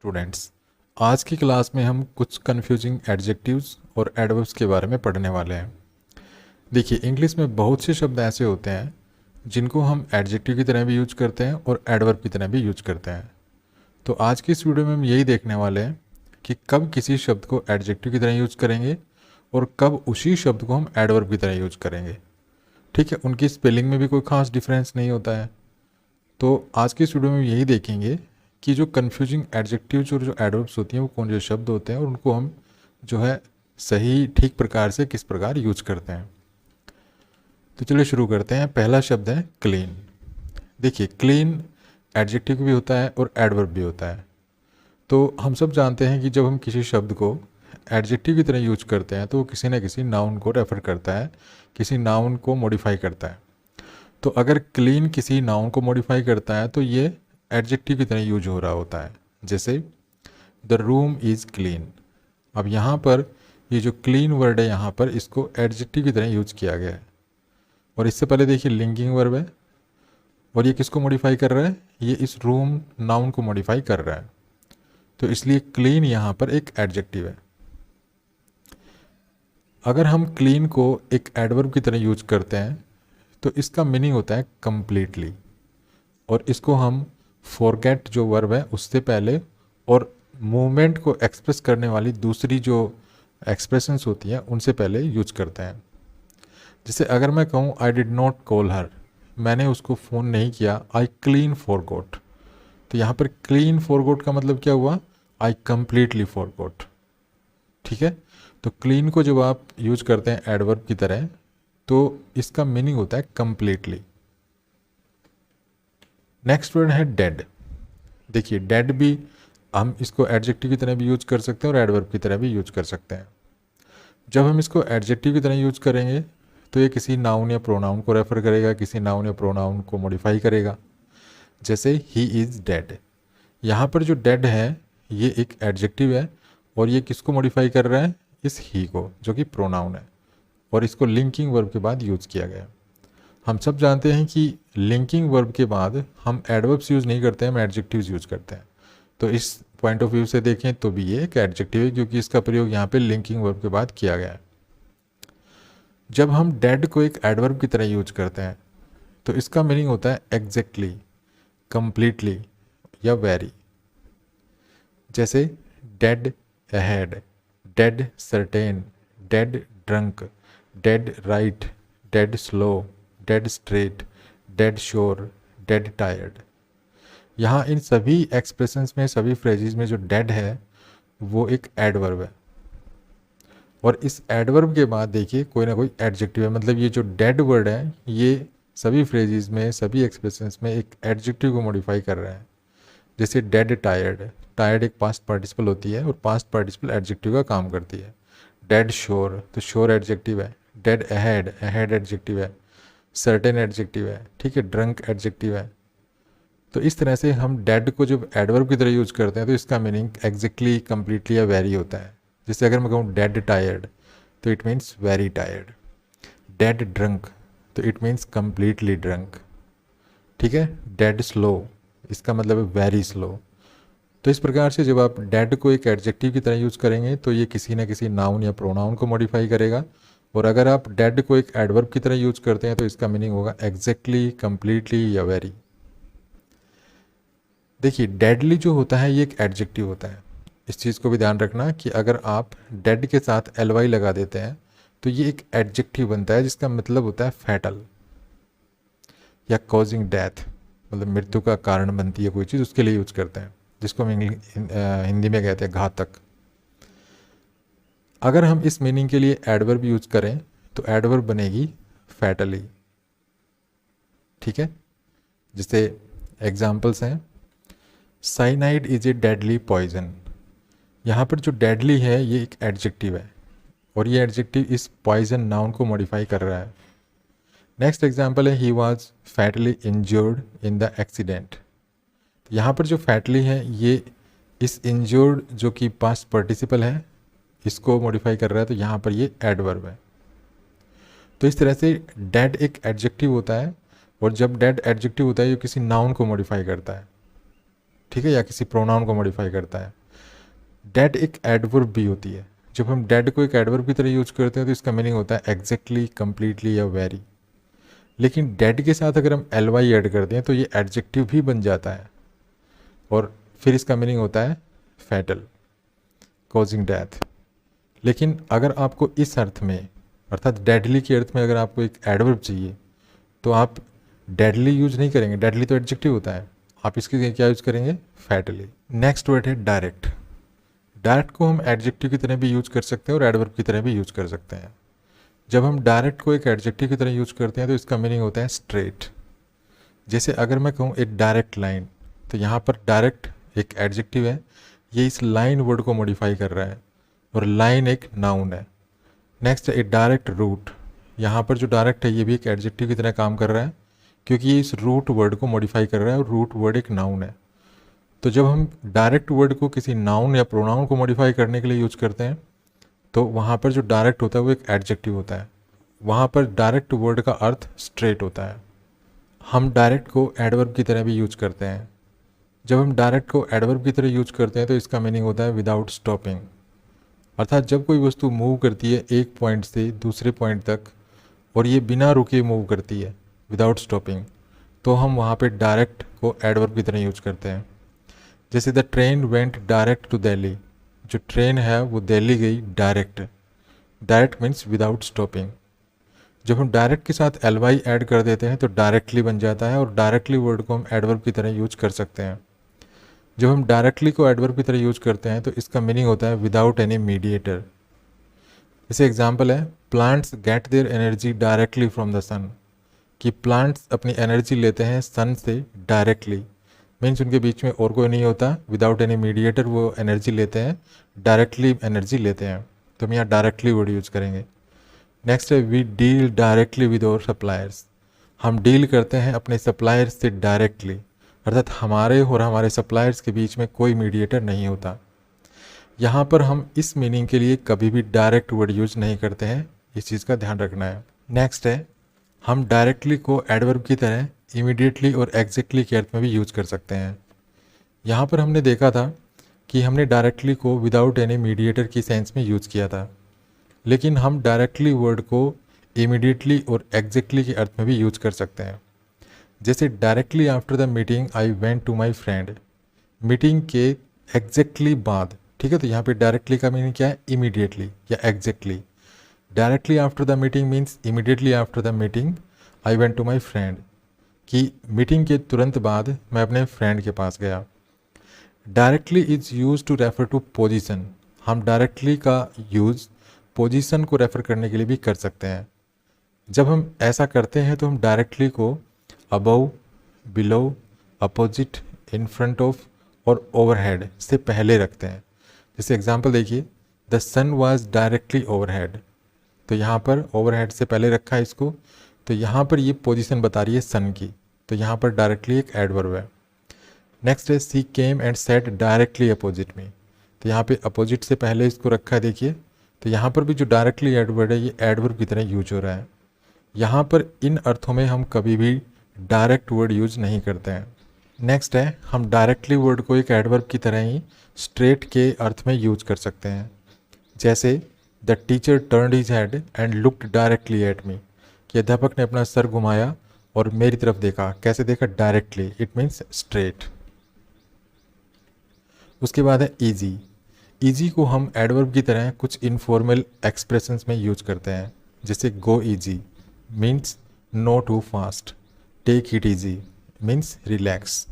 Students, आज की class में हम कुछ कंफ्यूजिंग एडजेक्टिव्स और एडवर्ब्स के बारे में पढ़ने वाले हैं। देखिए, इंग्लिश में बहुत से शब्द ऐसे होते हैं जिनको हम एडजेक्टिव की तरह भी यूज करते हैं और एडवर्ब की तरह भी यूज करते हैं। तो आज की इस वीडियो में हम यही देखने वाले हैं कि कब किसी शब्द को एडजेक्टिव की तरह यूज करेंगे और कब उसी शब्द को हम एडवर्ब की तरह यूज करेंगे। ठीक है, उनकी स्पेलिंग में भी कोई खास डिफरेंस नहीं होता है। तो आज की इस वीडियो में यही देखेंगे कि जो कन्फ्यूजिंग एडजेक्टिव्स और जो एडवर्ब्स होती हैं वो कौन से शब्द होते हैं और उनको हम जो है सही ठीक प्रकार से किस प्रकार यूज करते हैं। तो चलिए शुरू करते हैं। पहला शब्द है क्लीन। देखिए, क्लीन एडजेक्टिव भी होता है और एडवर्ब भी होता है। तो हम सब जानते हैं कि जब हम किसी शब्द को एडजेक्टिव की तरह यूज करते हैं तो वो किसी न किसी नाउन को रेफर करता है, किसी नाउन को मॉडिफाई करता है। तो अगर क्लीन किसी नाउन को मॉडिफाई करता है तो ये एडजेक्टिव की तरह यूज हो रहा होता है। जैसे द रूम इज़ क्लीन। अब यहाँ पर ये जो क्लीन वर्ड है यहाँ पर इसको एडजेक्टिव की तरह यूज किया गया है। और इससे पहले देखिए लिंकिंग वर्ब है और ये किसको मॉडिफाई कर रहा है, ये इस रूम नाउन को मॉडिफाई कर रहा है। तो इसलिए क्लीन यहाँ पर एक एडजेक्टिव है। अगर हम क्लीन को एक एडवर्ब की तरह यूज करते हैं तो इसका मीनिंग होता है कंप्लीटली, और इसको हम फॉरगेट जो वर्ब है उससे पहले और मूवमेंट को एक्सप्रेस करने वाली दूसरी जो एक्सप्रेशंस होती हैं उनसे पहले यूज करते हैं। जैसे अगर मैं कहूँ I did not call her, मैंने उसको फ़ोन नहीं किया, आई क्लीन फॉरगॉट। तो यहाँ पर क्लीन फॉरगॉट का मतलब क्या हुआ, आई कंप्लीटली फॉरगॉट। ठीक है, तो क्लीन को जब आप यूज करते हैं एडवर्ब की तरह तो इसका मीनिंग होता है कंप्लीटली। नेक्स्ट वर्ड है डेड। देखिए, डेड भी हम इसको एडजेक्टिव की तरह भी यूज कर सकते हैं और एडवर्ब की तरह भी यूज कर सकते हैं। जब हम इसको एडजेक्टिव की तरह यूज करेंगे तो ये किसी नाउन या प्रोनाउन को रेफर करेगा, किसी नाउन या प्रोनाउन को मॉडिफाई करेगा। जैसे ही इज़ डेड, यहाँ पर जो डेड है ये एक एडजेक्टिव है और ये किसको मॉडिफाई कर रहा है, इस ही को, जो कि प्रोनाउन है, और इसको लिंकिंग वर्ब के बाद यूज किया गया है। हम सब जानते हैं कि लिंकिंग वर्ब के बाद हम एडवर्ब्स यूज़ नहीं करते हैं, हम एडजेक्टिव्स यूज़ करते हैं। तो इस पॉइंट ऑफ व्यू से देखें तो भी ये एक एडजेक्टिव है क्योंकि इसका प्रयोग यहाँ पे लिंकिंग वर्ब के बाद किया गया है। जब हम डेड को एक एडवर्ब की तरह यूज करते हैं तो इसका मीनिंग होता है एग्जैक्टली, कंप्लीटली या वेरी। जैसे dead ahead, dead certain, dead drunk, dead right, dead slow, dead straight, dead sure, dead tired. यहाँ इन सभी एक्सप्रेशंस में, सभी फ्रेजेस में जो डेड है वो एक एडवर्ब है, और इस एडवर्ब के बाद देखिए कोई ना कोई एडजेक्टिव है। मतलब ये जो डेड वर्ड है ये सभी फ्रेजेस में, सभी एक्सप्रेशंस में एक एडजेक्टिव को मॉडिफाई कर रहा है। जैसे डेड टायर्ड, टायर्ड एक पास्ट पार्टिसिपल होती है और पास्ट पार्टिसिपल एडजेक्टिव का काम करती है। डेड श्योर, तो श्योर एडजेक्टिव है। डेड अहेड, अहेड एडजेक्टिव है। सर्टेन एडजेक्टिव है। ठीक है, ड्रंक एडजेक्टिव है। तो इस तरह से हम डेड को जब एडवर्ब की तरह यूज करते हैं तो इसका मीनिंग एग्जैक्टली, कंप्लीटली या वेरी होता है। जैसे अगर मैं कहूँ डेड टायर्ड तो it means very tired. Dead drunk तो इट मीन्स कंप्लीटली ड्रंक। ठीक है, डेड स्लो इसका मतलब है वेरी स्लो। तो इस प्रकार से जब आप डेड को एक एडजेक्टिव की तरह यूज करेंगे तो ये किसी न किसी नाउन या प्रोनाउन को मॉडिफाई करेगा, और अगर आप डेड को एक एडवर्ब की तरह यूज करते हैं तो इसका मीनिंग होगा एग्जैक्टली, कंप्लीटली या वेरी। देखिए, डेडली जो होता है ये एक एडजेक्टिव होता है। इस चीज़ को भी ध्यान रखना कि अगर आप डेड के साथ एल लगा देते हैं तो ये एक एडजेक्टिव बनता है जिसका मतलब होता है फैटल या कॉजिंग डेथ, मतलब मृत्यु का कारण बनती है कोई चीज़, उसके लिए यूज करते हैं, जिसको हम हिंदी में कहते हैं घातक। अगर हम इस मीनिंग के लिए एडवर्ब यूज करें तो एडवर्ब बनेगी फैटली। ठीक है, जैसे एग्जाम्पल्स हैं, cyanide is a deadly poison. यहाँ पर जो डेडली है ये एक एडजेक्टिव है और ये एडजेक्टिव इस पॉइजन नाउन को मॉडिफाई कर रहा है। नेक्स्ट एग्जाम्पल है he was fatally injured in the accident. यहाँ पर जो फैटली है ये इस इंजर्ड जो कि पास्ट पार्टिसिपल है इसको मॉडिफाई कर रहा है, तो यहाँ पर ये एडवर्ब है। तो इस तरह से डेड एक एडजेक्टिव होता है, और जब डेड एडजेक्टिव होता है ये किसी नाउन को मॉडिफाई करता है। ठीक है, या किसी प्रोनाउन को मॉडिफाई करता है। डेड एक एडवर्ब भी होती है। जब हम डेड को एक एडवर्ब की तरह यूज करते हैं तो इसका मीनिंग होता है एग्जैक्टली, कंप्लीटली या वेरी। लेकिन डेड के साथ अगर हम एल वाई ऐड कर दें तो ये एडजेक्टिव भी बन जाता है और फिर इसका मीनिंग होता है फैटल, कॉजिंग डेथ। लेकिन अगर आपको इस अर्थ में अर्थात डेडली के अर्थ में अगर आपको एक एडवर्ब चाहिए तो आप डेडली यूज नहीं करेंगे, डेडली तो एडजेक्टिव होता है, आप इसके लिए क्या यूज करेंगे, फैटली। नेक्स्ट वर्ड है डायरेक्ट। डायरेक्ट को हम एडजेक्टिव की तरह भी यूज कर सकते हैं और एडवर्ब की तरह भी यूज कर सकते हैं। जब हम डायरेक्ट को एक एडजेक्टिव की तरह यूज करते हैं तो इसका मीनिंग होता है स्ट्रेट। जैसे अगर मैं कहूँ एक डायरेक्ट लाइन, तो यहाँ पर डायरेक्ट एक एडजेक्टिव है, ये इस लाइन वर्ड को मॉडिफाई कर रहा है और लाइन एक नाउन है। नेक्स्ट है ए डायरेक्ट रूट। यहाँ पर जो डायरेक्ट है ये भी एक एडजेक्टिव की तरह काम कर रहा है क्योंकि ये इस रूट वर्ड को मॉडिफाई कर रहा है और रूट वर्ड एक नाउन है। तो जब हम डायरेक्ट वर्ड को किसी नाउन या प्रोनाउन को मॉडिफाई करने के लिए यूज करते हैं तो वहाँ पर जो डायरेक्ट होता है वो एक एडजेक्टिव होता है, वहाँ पर डायरेक्ट वर्ड का अर्थ स्ट्रेट होता है। हम डायरेक्ट को एडवर्ब की तरह भी यूज करते हैं। जब हम डायरेक्ट को एडवर्ब की तरह यूज करते हैं तो इसका मीनिंग होता है विदाउट स्टॉपिंग। अर्थात जब कोई वस्तु मूव करती है एक पॉइंट से दूसरे पॉइंट तक और ये बिना रुके मूव करती है विदाउट स्टॉपिंग, तो हम वहाँ पे डायरेक्ट को एडवर्ब की तरह यूज करते हैं। जैसे the train went direct to Delhi, जो ट्रेन है वो दिल्ली गई direct. Direct means without stopping. जब हम डायरेक्ट के साथ एल वाई ऐड कर देते हैं तो डायरेक्टली बन जाता है और डायरेक्टली वर्ड को हम एडवर्ब की तरह यूज कर सकते हैं। जब हम डायरेक्टली को एडवर्ब की तरह यूज करते हैं तो इसका मीनिंग होता है विदाउट एनी मीडिएटर। जैसे एग्जाम्पल है plants get their energy directly from the sun, कि प्लांट्स अपनी एनर्जी लेते हैं सन से डायरेक्टली, मीन्स उनके बीच में और कोई नहीं होता, विदाउट एनी मीडिएटर वो एनर्जी लेते हैं, डायरेक्टली एनर्जी लेते हैं। तो हम यहाँ डायरेक्टली वर्ड यूज करेंगे। नेक्स्ट है we deal directly with our suppliers. हम डील करते हैं अपने सप्लायर्स से डायरेक्टली, अर्थात हमारे और हमारे सप्लायर्स के बीच में कोई मीडिएटर नहीं होता। यहाँ पर हम इस मीनिंग के लिए कभी भी डायरेक्ट वर्ड यूज नहीं करते हैं, इस चीज़ का ध्यान रखना है। नेक्स्ट है हम डायरेक्टली को एडवर्ब की तरह इमीडिएटली और एग्जैक्टली के अर्थ में भी यूज कर सकते हैं। यहाँ पर हमने देखा था कि हमने डायरेक्टली को विदाउट एनी मीडिएटर की सेंस में यूज किया था, लेकिन हम डायरेक्टली वर्ड को इमीडिएटली और एग्जैक्टली के अर्थ में भी यूज कर सकते हैं। जैसे directly after the meeting I went to my friend, meeting के एग्जैक्टली बाद, ठीक है। तो यहाँ पे डायरेक्टली का मीनिंग क्या है, इमीडिएटली या exactly. Directly after the meeting means immediately after the meeting I went to my friend, कि मीटिंग के तुरंत बाद मैं अपने फ्रेंड के पास गया। Directly is use to refer to position. हम डायरेक्टली का यूज़ पोजीशन को रेफर करने के लिए भी कर सकते हैं। जब हम ऐसा करते हैं तो हम डायरेक्टली को above, below, opposite, in front of और ओवरहेड से पहले रखते हैं। जैसे एग्जांपल देखिए the sun was directly overhead, तो यहाँ पर ओवरहेड से पहले रखा है इसको, तो यहाँ पर ये पोजीशन बता रही है सन की, तो यहाँ पर डायरेक्टली एक एडवर्ब है। नेक्स्ट है she came and sat directly opposite me, तो यहाँ पे अपोजिट से पहले इसको रखा है देखिए, तो यहाँ पर भी जो डायरेक्टली एडवर्ब है ये एडवर्ब की तरह यूज हो रहा है। यहाँ पर इन अर्थों में हम कभी भी डायरेक्ट वर्ड यूज नहीं करते हैं। नेक्स्ट है हम डायरेक्टली वर्ड को एक एडवर्ब की तरह ही स्ट्रेट के अर्थ में यूज कर सकते हैं। जैसे the teacher turned his head and looked directly at me, कि अध्यापक ने अपना सर घुमाया और मेरी तरफ देखा। कैसे देखा, डायरेक्टली, इट मीन्स स्ट्रेट। उसके बाद है ईजी। ईजी को हम एडवर्ब की तरह कुछ इनफॉर्मल एक्सप्रेशंस में यूज करते हैं। जैसे go easy means no too fast, take it easy means relax,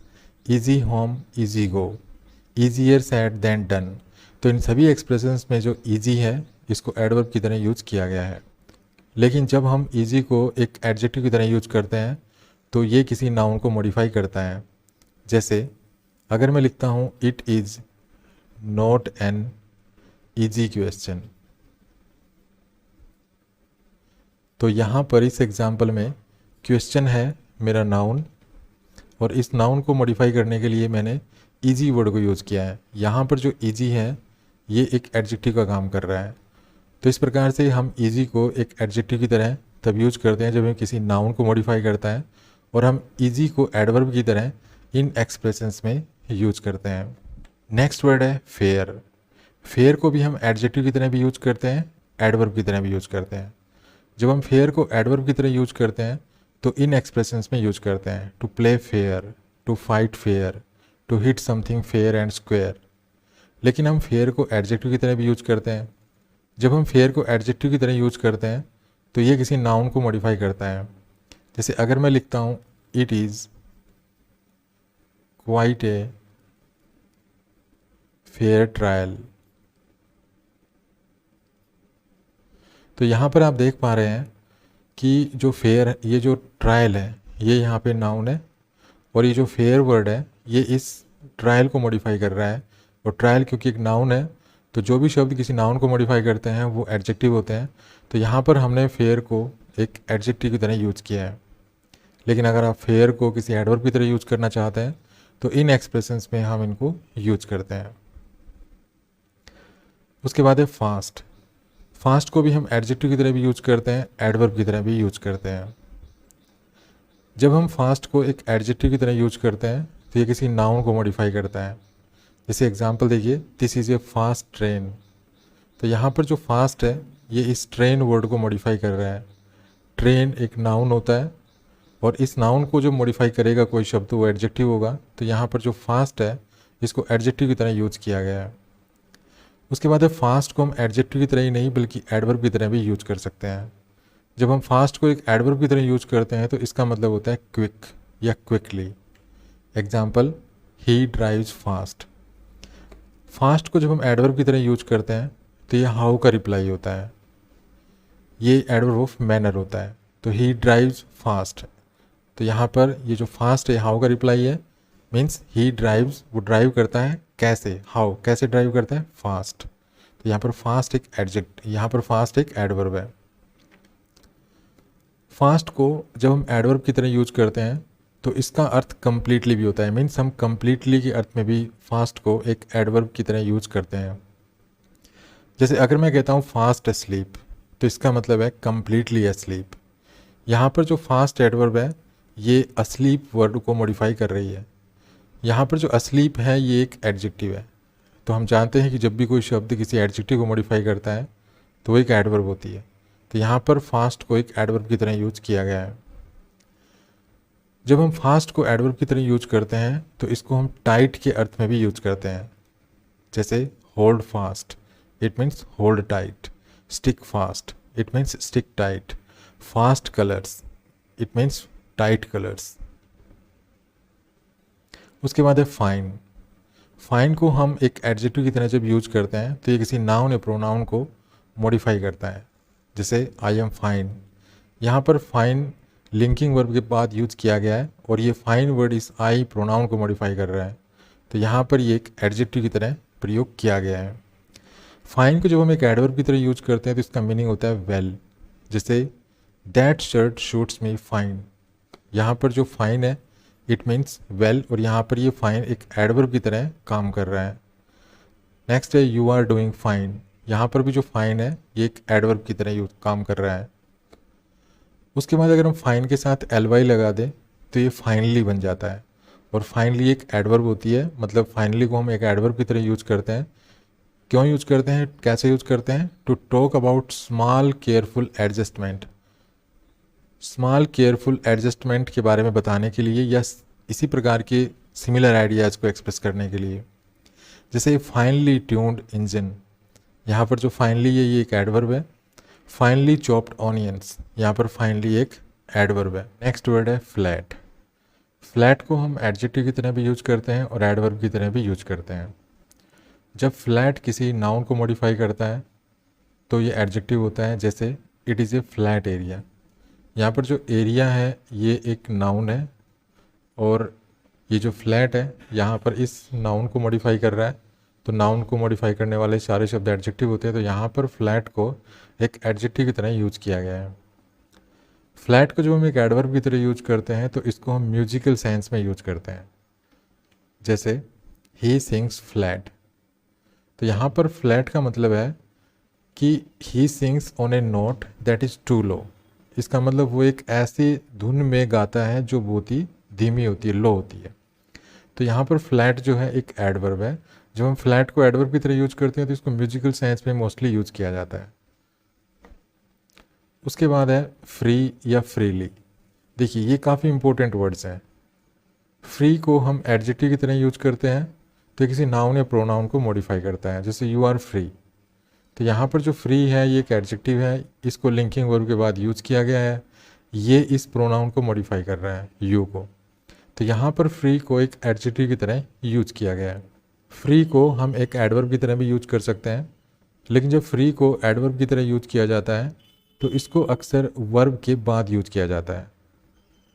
easy home, easy go, easier said than done. तो इन सभी एक्सप्रेशंस में जो ईजी है इसको एडवर्ब की तरह यूज किया गया है। लेकिन जब हम ईजी को एक एडजेक्टिव की तरह यूज करते हैं तो ये किसी नाउन को मॉडिफाई करता है। जैसे अगर मैं लिखता हूँ it is not an easy question, तो यहाँ पर इस एग्जाम्पल में क्वेश्चन है मेरा नाउन और इस नाउन को मॉडिफाई करने के लिए मैंने ईजी वर्ड को यूज़ किया है। यहाँ पर जो ईजी है ये एक एडजेक्टिव का काम कर रहा है। तो इस प्रकार से हम ईजी को एक एडजेक्टिव की तरह तब यूज करते हैं जब हम किसी नाउन को मॉडिफाई करता है, और हम ईजी को एडवर्ब की तरह इन एक्सप्रेशंस में यूज करते हैं। नेक्स्ट वर्ड है फेयर। फेयर को भी हम एडजेक्टिव की तरह भी यूज करते हैं, एडवर्ब की तरह भी यूज करते हैं। जब हम फेयर को एडवर्ब की तरह यूज करते हैं तो इन एक्सप्रेशंस में यूज करते हैं to play fair, to fight fair, to hit something fair and square. लेकिन हम फेयर को एडजेक्टिव की तरह भी यूज करते हैं। जब हम फेयर को एडजेक्टिव की तरह यूज करते हैं तो ये किसी नाउन को मॉडिफाई करता है। जैसे अगर मैं लिखता हूँ it is quite a fair trial, तो यहाँ पर आप देख पा रहे हैं कि जो फेयर है, ये जो ट्रायल है ये यहाँ पे नाउन है, और ये जो फेयर वर्ड है ये इस ट्रायल को मॉडिफाई कर रहा है। और ट्रायल क्योंकि एक नाउन है तो जो भी शब्द किसी नाउन को मॉडिफाई करते हैं वो एडजेक्टिव होते हैं। तो यहाँ पर हमने फेयर को एक एडजेक्टिव की तरह यूज़ किया है। लेकिन अगर आप फेयर को किसी एडवर्ब की तरह यूज़ करना चाहते हैं तो इन एक्सप्रेशंस में हम इनको यूज करते हैं। उसके बाद है फास्ट। फास्ट को भी हम एडजेक्टिव की तरह भी यूज करते हैं, एडवर्ब की तरह भी यूज करते हैं। जब हम फास्ट को एक एडजेक्टिव की तरह यूज करते हैं तो ये किसी नाउन को मॉडिफाई करता है। जैसे एग्जांपल देखिए, this is a fast train. तो यहाँ पर जो फास्ट है ये इस ट्रेन वर्ड को मॉडिफाई कर रहा है। ट्रेन एक नाउन होता है और इस नाउन को जो मॉडिफाई करेगा कोई शब्द वो एडजेक्टिव होगा। तो यहाँ पर जो फास्ट है इसको एडजेक्टिव की तरह यूज किया गया है। उसके बाद है फास्ट को हम एडजेक्टिव की तरह ही नहीं बल्कि एडवर्ब की तरह भी यूज कर सकते हैं। जब हम फास्ट को एक एडवर्ब की तरह यूज करते हैं तो इसका मतलब होता है क्विक या क्विकली। एग्जाम्पल, ही ड्राइव्स फास्ट। फास्ट को जब हम एडवर्ब की तरह यूज करते हैं तो ये हाउ का रिप्लाई होता है, ये एडवर्ब ऑफ मैनर होता है। तो ही ड्राइव्स फास्ट, तो यहाँ पर ये जो फास्ट है हाउ का रिप्लाई है, मीन्स ही ड्राइव्स, वो ड्राइव करता है कैसे, हाउ, कैसे ड्राइव करता है, फास्ट। तो यहाँ पर फास्ट एक यहाँ पर फास्ट एक एडवर्ब है। फास्ट को जब हम एडवर्ब की तरह यूज करते हैं तो इसका अर्थ कंप्लीटली भी होता है, मीन्स हम कंप्लीटली के अर्थ में भी फास्ट को एक एडवर्ब की तरह यूज करते हैं। जैसे अगर मैं कहता हूँ फास्ट अस्लीप तो इसका मतलब है कंप्लीटली अस्लीप। यहाँ पर जो फास्ट एडवर्ब है ये अस्लीप वर्ड को मॉडिफाई कर रही है। यहाँ पर जो अस्लीप है ये एक एडजेक्टिव है। तो हम जानते हैं कि जब भी कोई शब्द किसी एडजेक्टिव को मॉडिफाई करता है तो वो एक एडवर्ब होती है। तो यहाँ पर फास्ट को एक एडवर्ब की तरह यूज किया गया है। जब हम फास्ट को एडवर्ब की तरह यूज करते हैं तो इसको हम टाइट के अर्थ में भी यूज करते हैं। जैसे hold fast, it means hold tight. Stick fast, it means stick tight. Fast colours, it means tight colours. उसके बाद है फाइन। फाइन को हम एक एडजेक्टिव की तरह जब यूज करते हैं तो ये किसी नाउन या प्रोनाउन को मॉडिफाई करता है। जैसे आई एम फाइन, यहाँ पर फाइन लिंकिंग वर्ब के बाद यूज किया गया है और ये फाइन वर्ड इस आई प्रोनाउन को मॉडिफाई कर रहा है। तो यहाँ पर ये एक एडजेक्टिव की तरह प्रयोग किया गया है। फाइन को जब हम एक एडवर्ब की तरह यूज करते हैं तो इसका मीनिंग होता है वेल। जैसे that shirt shoots me fine, यहाँ पर जो फाइन है इट मीन्स वेल, और यहाँ पर ये फाइन एक एडवर्ब की तरह काम कर रहा है। नेक्स्ट है यू आर डूइंग फाइन, यहाँ पर भी जो फाइन है ये एक एडवर्ब की तरह काम कर रहा है। उसके बाद अगर हम फाइन के साथ ly लगा दें तो ये फाइनली बन जाता है, और फाइनली एक एडवर्ब होती है। मतलब फाइनली को हम एक एडवर्ब की तरह यूज करते हैं। क्यों यूज करते हैं, कैसे यूज करते हैं, to talk about small careful adjustment. Small careful adjustment के बारे में बताने के लिए या इसी प्रकार के सिमिलर आइडियाज़ को एक्सप्रेस करने के लिए। जैसे फाइनली ट्यून्ड इंजन, यहाँ पर जो फाइनली है ये एक एडवर्ब है। फाइनली चॉप्ड ऑनियंस, यहाँ पर फाइनली एक एडवर्ब है। नेक्स्ट वर्ड है फ्लैट। फ्लैट को हम एडजेक्टिव की तरह भी यूज करते हैं और एडवर्ब की तरह भी यूज करते हैं। जब फ्लैट किसी नाउन को मॉडिफाई करता है तो ये एडजेक्टिव होता है। जैसे it is a flat area, यहाँ पर जो एरिया है ये एक नाउन है और ये जो फ्लैट है यहाँ पर इस नाउन को मॉडिफाई कर रहा है। तो नाउन को मॉडिफाई करने वाले सारे शब्द एडजेक्टिव होते हैं। तो यहाँ पर फ्लैट को एक एडजेक्टिव की तरह यूज किया गया है। फ्लैट को जब हम एक एडवर्ब की तरह यूज करते हैं तो इसको हम म्यूजिकल सेंस में यूज करते हैं। जैसे ही सिंग्स फ्लैट, तो यहाँ पर फ्लैट का मतलब है कि he sings on a note that is too low. इसका मतलब वो एक ऐसी धुन में गाता है जो बहुत ही धीमी होती है, लो होती है। तो यहाँ पर फ्लैट जो है एक एडवर्ब है। जब हम फ्लैट को एडवर्ब की तरह यूज करते हैं तो इसको म्यूजिकल सेंस में मोस्टली यूज किया जाता है। उसके बाद है फ्री या फ्रीली। देखिए ये काफ़ी इंपॉर्टेंट वर्ड्स हैं। फ्री को हम एडजेक्टिव की तरह यूज करते हैं तो किसी नाउन या प्रोनाउन को मॉडिफाई करता है, जैसे यू आर फ्री। तो यहाँ पर जो फ्री है ये एक एडजेक्टिव है, इसको लिंकिंग वर्ब के बाद यूज किया गया है। ये इस प्रोनाउन को मॉडिफाई कर रहा है, यू को। तो यहाँ पर फ्री को एक एडजेक्टिव की तरह यूज किया गया है। फ्री को हम एक एडवर्ब की तरह भी यूज कर सकते हैं, लेकिन जब फ्री को एडवर्ब की तरह यूज किया जाता है तो इसको अक्सर वर्ब के बाद यूज किया जाता है।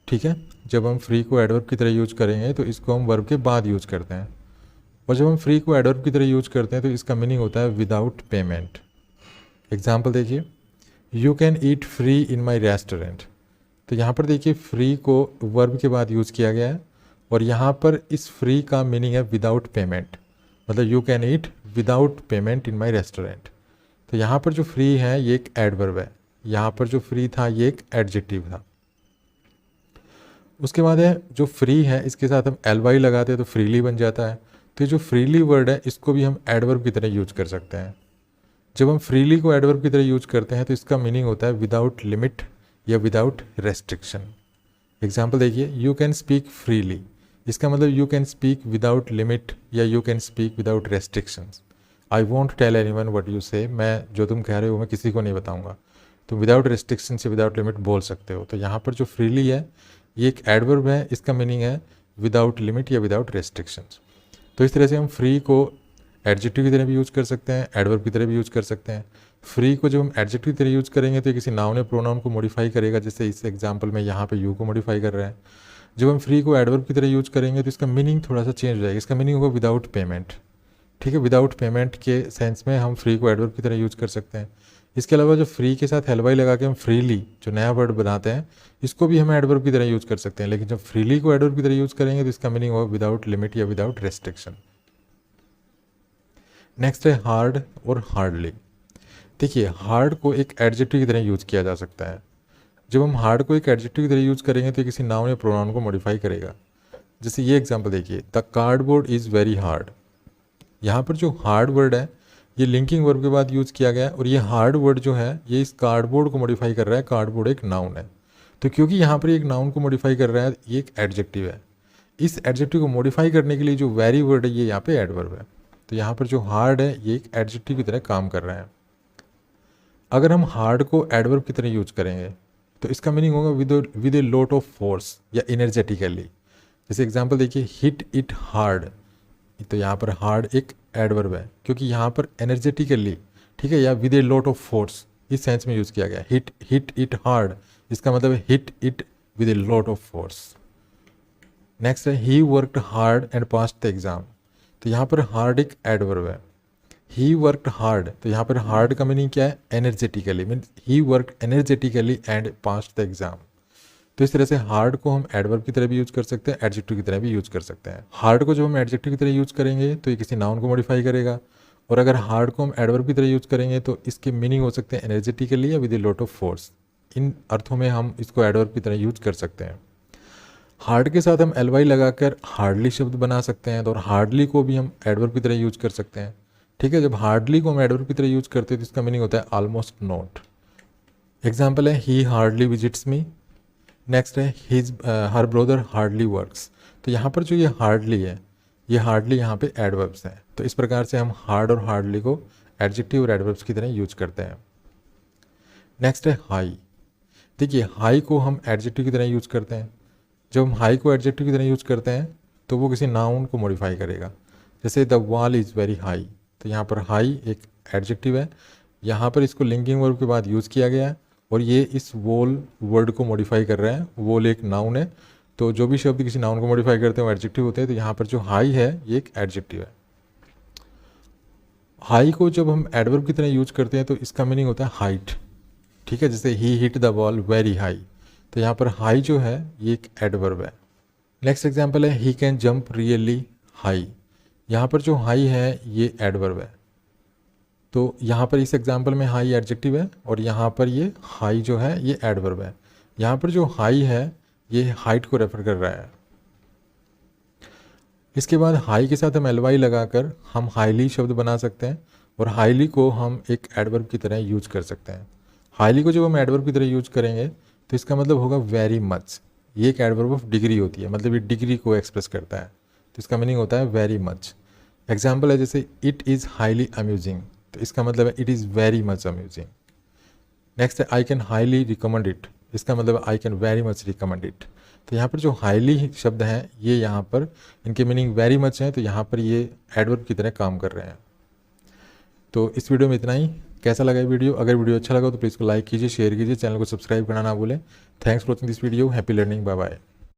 ठीक है, जब हम फ्री को एडवर्ब की तरह यूज करेंगे तो इसको हम वर्ब के बाद यूज करते हैं। और जब हम फ्री को एडवर्ब की तरह यूज करते हैं तो इसका मीनिंग होता है विदाउट पेमेंट। एग्जाम्पल देखिए, you can eat free in my restaurant. तो यहाँ पर देखिए फ्री को वर्ब के बाद यूज किया गया है और यहाँ पर इस फ्री का मीनिंग है विदाउट पेमेंट, मतलब you can eat without payment in my restaurant. तो यहाँ पर जो फ्री है ये एक एडवर्ब है, यहाँ पर जो फ्री था ये एक एडजेक्टिव था। उसके बाद है जो फ्री है इसके साथ हम एल वाई लगाते हैं तो फ्रीली बन जाता है। तो ये जो फ्रीली वर्ड है इसको भी हम एडवर्ब की तरह यूज कर सकते हैं। जब हम फ्रीली को एडवर्ब की तरह यूज करते हैं तो इसका मीनिंग होता है विदाउट लिमिट या विदाउट रेस्ट्रिक्शन। एग्जाम्पल देखिए, यू कैन स्पीक फ्रीली, इसका मतलब you can speak without limit या you can speak without restrictions. I won't tell anyone what you say, मैं जो तुम कह रहे हो मैं किसी को नहीं बताऊंगा। तुम विदाउट रेस्ट्रिक्शन से विदाउट लिमिट बोल सकते हो। तो यहाँ पर जो फ्रीली है ये एक एडवर्ब है, इसका मीनिंग है विदाउट लिमिट या विदाउट रेस्ट्रिक्शंस। तो इस तरह से हम फ्री को एडजेक्टिव की तरह भी यूज़ कर सकते हैं, एडवर्ब की तरह भी यूज़ कर सकते हैं। फ्री को जब हम एडजेक्टिव की तरह यूज़ करेंगे तो ये किसी नाउन या प्रोनाउन को मॉडिफाई करेगा, जैसे इस एग्जांपल में यहाँ पे यू को मॉडिफाई कर रहा है। जब हम फ्री को एडवर्ब की तरह यूज़ करेंगे तो इसका मीनिंग थोड़ा सा चेंज हो जाएगा, इसका मीनिंग होगा विदाउट पेमेंट। ठीक है, विदाउट पेमेंट के सेंस में हम फ्री को एडवर्ब की तरह यूज़ कर सकते हैं। इसके अलावा जो फ्री के साथ हेलवाई लगा के हम फ्रीली जो नया वर्ड बनाते हैं इसको भी हम एडवर्ब की तरह यूज़ कर सकते हैं, लेकिन जब फ्रीली को एडवर्ब की तरह यूज़ करेंगे तो इसका मीनिंग होगा विदाउट लिमिट या विदाउट रेस्ट्रिक्शन। नेक्स्ट है हार्ड और हार्डली। देखिए हार्ड को एक एडजेक्टिव की तरह यूज़ किया जा सकता है। जब हम हार्ड को एक एडजेक्टिव की तरह यूज़ करेंगे तो किसी नाउन या प्रोनाउन को मॉडिफाई करेगा। जैसे ये एग्जांपल देखिए, the cardboard is very hard. यहाँ पर जो हार्ड वर्ड है ये लिंकिंग वर्ब के बाद यूज़ किया गया है और ये हार्ड वर्ड जो है ये इस कार्डबोर्ड को मॉडिफाई कर रहा है। कार्डबोर्ड एक नाउन है, तो क्योंकि यहाँ पर एक नाउन को मॉडिफाई कर रहा है ये एक एडजेक्टिव है। इस एडजेक्टिव को मॉडिफाई करने के लिए जो वेरी वर्ड है ये यहाँ पे एडवर्ब है। तो यहाँ पर जो हार्ड है ये एक एडजेक्टिव की तरह काम कर रहा है। अगर हम हार्ड को एडवर्ब की तरह यूज करेंगे तो इसका मीनिंग होगा with a lot of force या इनर्जेटिकली। जैसे एग्जांपल देखिए, हिट इट हार्ड। तो यहाँ पर हार्ड एक एडवर्ब है क्योंकि यहाँ पर एनर्जेटिकली, ठीक है, या with a lot of force इस सेंस में यूज़ किया गया। हिट इट हार्ड, इसका मतलब है hit it with a lot of force. Next है he worked hard and passed the exam. तो यहाँ पर हार्ड एक एडवर्ब है। ही वर्कड हार्ड, तो यहाँ पर हार्ड का मीनिंग क्या है? Energetically, means he worked energetically and passed the exam. तो इस तरह से हार्ड को हम एडवर्ब की तरह भी यूज कर सकते हैं, एडजेक्टिव की तरह भी यूज कर सकते हैं। हार्ड को जब हम एडजेक्टिव की तरह यूज करेंगे तो ये किसी नाउन को मॉडिफाई करेगा, और अगर हार्ड को हम एडवर्ब की तरह यूज करेंगे तो इसके मीनिंग हो सकते हैं एनर्जेटिकली या with a lot of force. इन अर्थों में हम इसको एडवर्ब की तरह यूज कर सकते हैं। हार्ड के साथ हम एल वाई लगाकर हार्डली शब्द बना सकते हैं, तो और हार्डली को भी हम एडवर्ब की तरह यूज कर सकते हैं। ठीक है, जब हार्डली को हम एडवर्ब की तरह यूज करते हैं तो इसका मीनिंग होता है ऑलमोस्ट नॉट। एग्जाम्पल है he hardly visits me. Next है his her brother hardly works. तो यहाँ पर जो ये हार्डली है, ये हार्डली यहाँ पे एडवर्ब्स हैं। तो इस प्रकार से हम हार्ड और हार्डली को एडजेक्टिव और एडवर्ब्स की तरह यूज करते हैं। नेक्स्ट है हाई। देखिए हाई को हम एडजेक्टिव की तरह यूज करते हैं। जब हम हाई को एडजेक्टिव की तरह यूज करते हैं तो वो किसी नाउन को मॉडिफाई करेगा। जैसे the wall is very high, तो यहाँ पर हाई एक एडजेक्टिव है, यहाँ पर इसको लिंकिंग वर्ब के बाद यूज़ किया गया है और ये इस वॉल वर्ड को मॉडिफाई कर रहा है। वॉल एक नाउन है, तो जो भी शब्द किसी नाउन को मॉडिफाई करते हैं वो एडजेक्टिव होते हैं। तो यहाँ पर जो हाई है ये एक एडजेक्टिव है। हाई को जब हम एडवर्ब की तरह यूज करते हैं तो इसका मीनिंग होता है हाइट। ठीक है, जैसे ही hit the ball very high, तो यहाँ पर हाई जो है ये एक एडवर्ब है। नेक्स्ट एग्जाम्पल है he can jump really high. यहाँ पर जो हाई है ये एडवर्ब है। तो यहाँ पर इस एग्जाम्पल में हाई एडजेक्टिव है और यहाँ पर ये हाई जो है ये एडवर्ब है। यहाँ पर जो हाई है ये हाइट को रेफर कर रहा है। इसके बाद हाई के साथ हम एलवाई लगाकर हम हाईली शब्द बना सकते हैं और हाईली को हम एक एडवर्ब की तरह यूज कर सकते हैं। हाईली को जब हम एडवर्ब की तरह यूज करेंगे तो इसका मतलब होगा वेरी मच। ये एक एडवर्ब ऑफ डिग्री होती है, मतलब ये डिग्री को एक्सप्रेस करता है, तो इसका मीनिंग होता है वेरी मच। एग्जाम्पल है जैसे इट इज़ हाईली अम्यूजिंग, तो इसका मतलब है it is very much amusing. Next है I can highly recommend it, इसका मतलब है I can very much recommend it. तो यहाँ पर जो हाईली शब्द हैं ये यहाँ पर इनके मीनिंग वेरी मच हैं, तो यहाँ पर ये एडवर्ब की तरह काम कर रहे हैं। तो इस वीडियो में इतना ही। कैसा लगा ये वीडियो? अगर वीडियो अच्छा लगा तो प्लीज़ को लाइक कीजिए, शेयर कीजिए, चैनल को सब्सक्राइब करना ना भूलें। Thanks for watching this video. Happy learning. Bye bye.